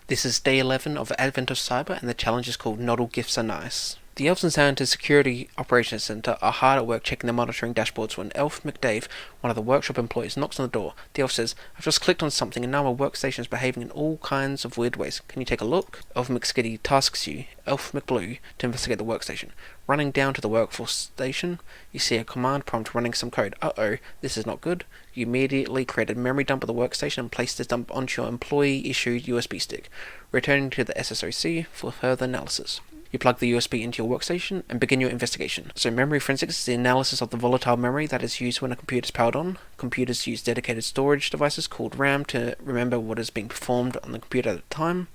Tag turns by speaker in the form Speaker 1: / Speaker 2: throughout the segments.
Speaker 1: This is day 11 of Advent of Cyber, and the challenge is called Not All Gifts Are Nice. The Elves and Santa's Security Operations Center are hard at work checking their monitoring dashboards when Elf McDave, one of the workshop employees, knocks on the door. The elf says, "I've just clicked on something and now my workstation is behaving in all kinds of weird ways. Can you take a look?" Elf McSkitty tasks you, Elf McBlue, to investigate the workstation. Running down to the workforce station, you see a command prompt running some code. Uh-oh, this is not good. You immediately create a memory dump of the workstation and place this dump onto your employee-issued USB stick, returning to the SSOC for further analysis. You plug the USB into your workstation and begin your investigation. So memory forensics is the analysis of the volatile memory that is used when a computer is powered on. Computers use dedicated storage devices called RAM to remember what is being performed on the computer at the time.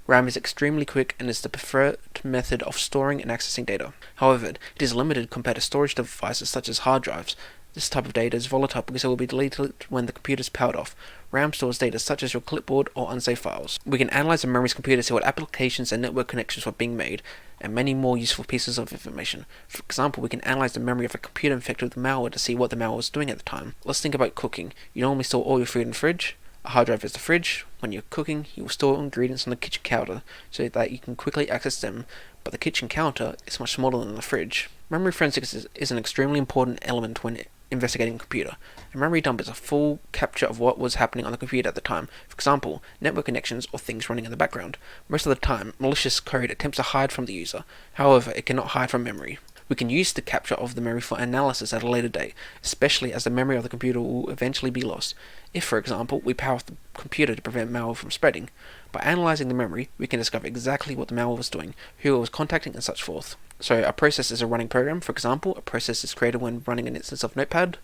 Speaker 1: RAM is extremely quick and is the preferred method of storing and accessing data. However, it is limited compared to storage devices such as hard drives. This type of data is volatile because it will be deleted when the computer is powered off. RAM stores data such as your clipboard or unsafe files. We can analyze a memory's computer to see what applications and network connections were being made, and many more useful pieces of information. For example, we can analyze the memory of a computer infected with malware to see what the malware was doing at the time. Let's think about cooking. You normally store all your food in the fridge. A hard drive is the fridge. When you're cooking, you will store ingredients on the kitchen counter so that you can quickly access them, but the kitchen counter is much smaller than the fridge. Memory forensics is an extremely important element when investigating a computer. A memory dump is a full capture of what was happening on the computer at the time. For example, network connections or things running in the background. Most of the time, malicious code attempts to hide from the user. However, it cannot hide from memory. We can use the capture of the memory for analysis at a later date, especially as the memory of the computer will eventually be lost. If, for example, we power off the computer to prevent malware from spreading. By analyzing the memory, we can discover exactly what the malware was doing, who it was contacting, and such forth. So a process is a running program. For example, a process is created when running an instance of Notepad.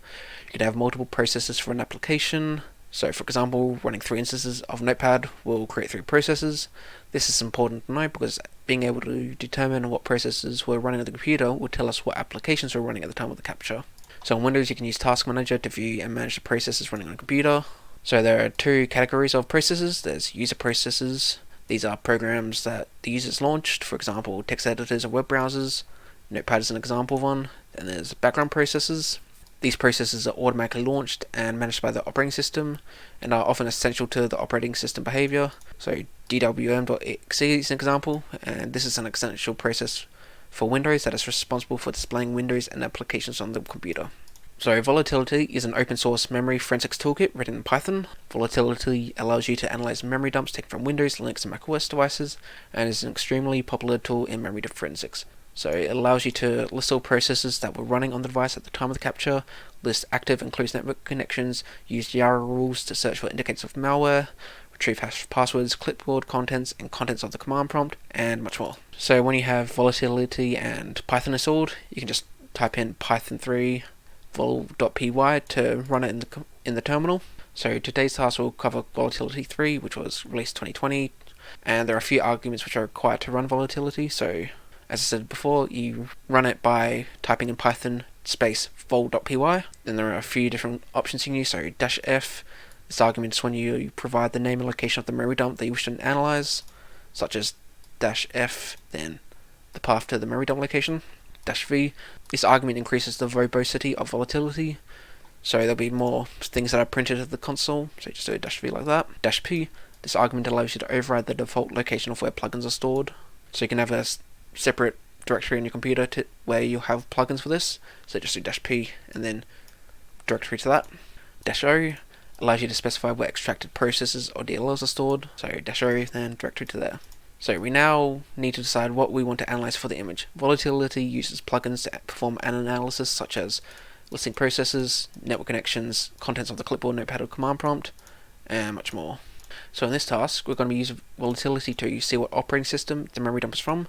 Speaker 1: You could have multiple processes for an application. So for example, running 3 instances of Notepad will create 3 processes. This is important to know because being able to determine what processes were running on the computer will tell us what applications were running at the time of the capture. So in Windows, you can use Task Manager to view and manage the processes running on a computer. So there are 2 categories of processes. There's user processes. These are programs that the users launched, for example, text editors or web browsers. Notepad is an example of one. Then there's background processes. These processes are automatically launched and managed by the operating system and are often essential to the operating system behavior. So DWM.exe is an example, and this is an essential process for Windows that is responsible for displaying Windows and applications on the computer. So Volatility is an open source memory forensics toolkit written in Python. Volatility allows you to analyze memory dumps taken from Windows, Linux, and macOS devices, and is an extremely popular tool in memory forensics. So it allows you to list all processes that were running on the device at the time of the capture, list active and closed network connections, use Yara rules to search for indicators of malware, retrieve hash passwords, clipboard contents, and contents of the command prompt, and much more. So when you have Volatility and Python installed, you can just type in python3 vol.py to run it in the terminal. So today's task will cover Volatility 3, which was released 2020, and there are a few arguments which are required to run Volatility. So as I said before, you run it by typing in Python space vol.py. Then there are a few different options you can use. So -f, this argument is when you provide the name and location of the memory dump that you wish to analyze, such as -f, then the path to the memory dump location. -v, this argument increases the verbosity of Volatility, so there'll be more things that are printed at the console, so just do a -v like that. -p, this argument allows you to override the default location of where plugins are stored, so you can have a separate directory on your computer where you'll have plugins for this, so just do -p and then directory to that. -o allows you to specify where extracted processes or DLLs are stored, so -o then directory to there. So we now need to decide what we want to analyze for the image. Volatility uses plugins to perform an analysis such as listing processes, network connections, contents of the clipboard, notepad or command prompt, and much more. So in this task, we're going to use Volatility to see what operating system the memory dump is from,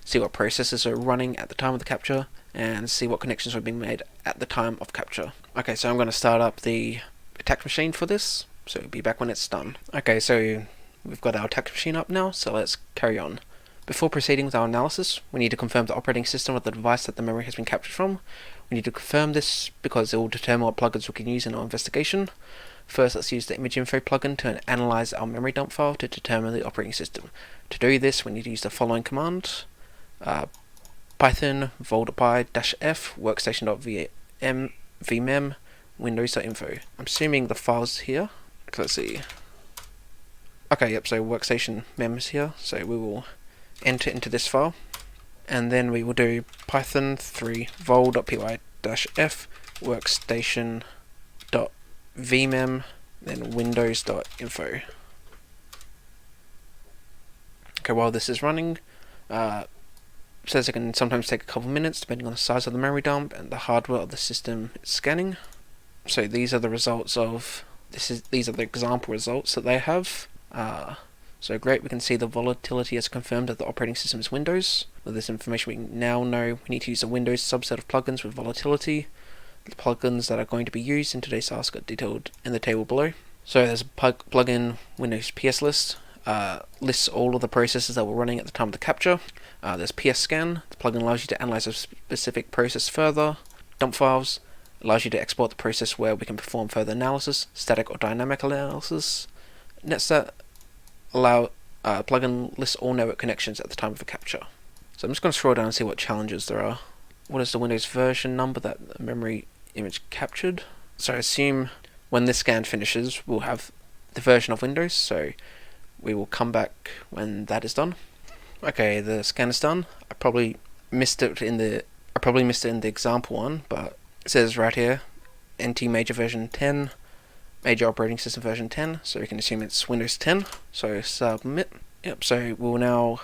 Speaker 1: see what processes are running at the time of the capture, and see what connections are being made at the time of capture. Okay, so I'm going to start up the attack machine for this, so be back when it's done. Okay, so we've got our attack machine up now, so let's carry on. Before proceeding with our analysis, we need to confirm the operating system of the device that the memory has been captured from. We need to confirm this because it will determine what plugins we can use in our investigation. First, let's use the ImageInfo plugin to analyze our memory dump file to determine the operating system. To do this, we need to use the following command: Python vol.py -f workstation.vmem windows.info. I'm assuming the files here. Let's see. Okay, yep, so workstation mem is here, so we will enter into this file, and then we will do python 3 vol.py-f workstation.vmem, then windows.info. Okay, while this is running, says it can sometimes take a couple minutes depending on the size of the memory dump and the hardware of the system it's scanning. So these are the results of these are the example results that they have. So great, we can see the volatility has confirmed that the operating system is Windows. With this information, we now know we need to use a Windows subset of plugins with volatility. The plugins that are going to be used in today's task are detailed in the table below. So there's a plugin Windows PS List, lists all of the processes that were running at the time of the capture. There's PS Scan, the plugin allows you to analyze a specific process further. Dump files allows you to export the process where we can perform further analysis, static or dynamic analysis. Netstat plugin lists all network connections at the time of a capture. So I'm just going to scroll down and see what challenges there are. What is the Windows version number that the memory image captured? So I assume when this scan finishes, we'll have the version of Windows, so we will come back when that is done. Okay, the scan is done. I probably missed it in the example one, but it says right here, NT major version 10, major operating system version 10, so we can assume it's Windows 10. So submit. Yep, so we'll now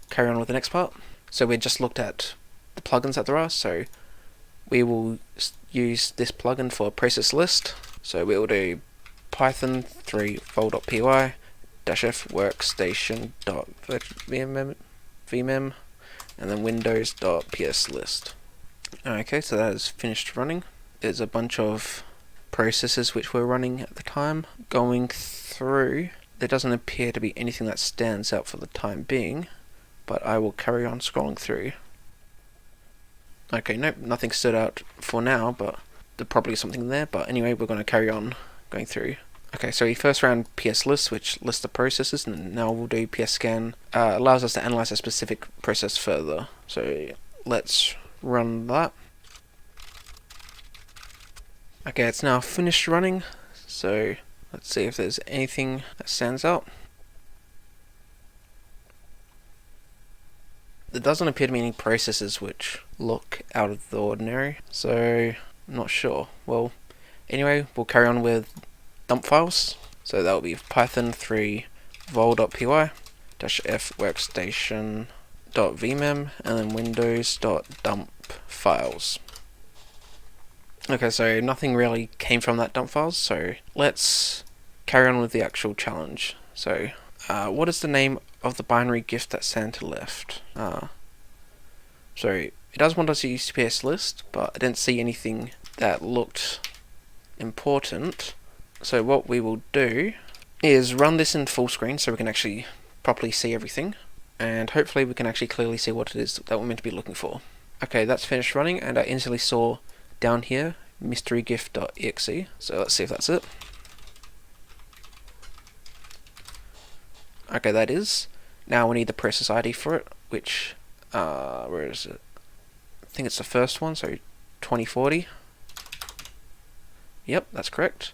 Speaker 1: carry on with the next part. So we just looked at the plugins that there are, so we will use this plugin for process list. So we will do python 3 vol.py-f workstation.vmem and then windows.pslist. Okay, so that is finished running. There's a bunch of processes which were running at the time. Going through, there doesn't appear to be anything that stands out for the time being, but I will carry on scrolling through. Okay, nope, nothing stood out for now, but there's probably something there, but anyway, we're going to carry on going through. Okay, so we first ran PS List, which lists the processes, and now we'll do PS Scan. Allows us to analyze a specific process further. So let's run that. Okay, it's now finished running, so let's see if there's anything that stands out. There doesn't appear to be any processes which look out of the ordinary, so I'm not sure. Well, anyway, we'll carry on with dump files. So that will be python 3 vol.py-f workstation.vmem and then windows.dump files. Okay, so nothing really came from that dump files, so let's carry on with the actual challenge. So, what is the name of the binary gift that Santa left? So, it does want us to use PS List, but I didn't see anything that looked important. So what we will do is run this in full screen so we can actually properly see everything, and hopefully we can actually clearly see what it is that we're meant to be looking for. Okay, that's finished running, and I instantly saw down here mysterygift.exe, so let's see if that's it. Okay, that is. Now we need the process ID for it, which, where is it? I think it's the first one, so 2040. Yep, that's correct.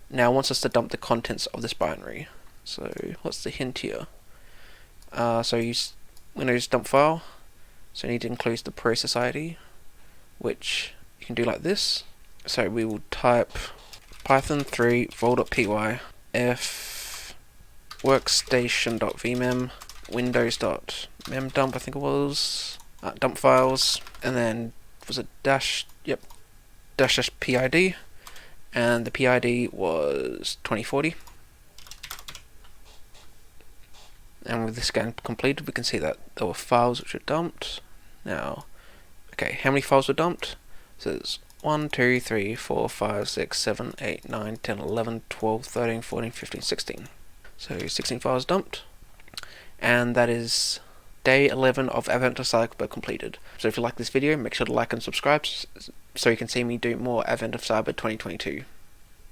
Speaker 1: Now it wants us to dump the contents of this binary. So what's the hint here? So use Windows dump file. So you need to include the process ID, which you can do like this. So we will type python 3 vol.py-f workstation.vmem windows.memdump, I think it was, dump files, and then was it dash PID, and the PID was 2040. And with the scan completed, we can see that there were files which were dumped. Now, okay, how many files were dumped? So there's 1, 2, 3, 4, 5, 6, 7, 8, 9, 10, 11, 12, 13, 14, 15, 16. So 16 files dumped. And that is day 11 of Advent of Cyber completed. So if you like this video, make sure to like and subscribe so you can see me do more Advent of Cyber 2022.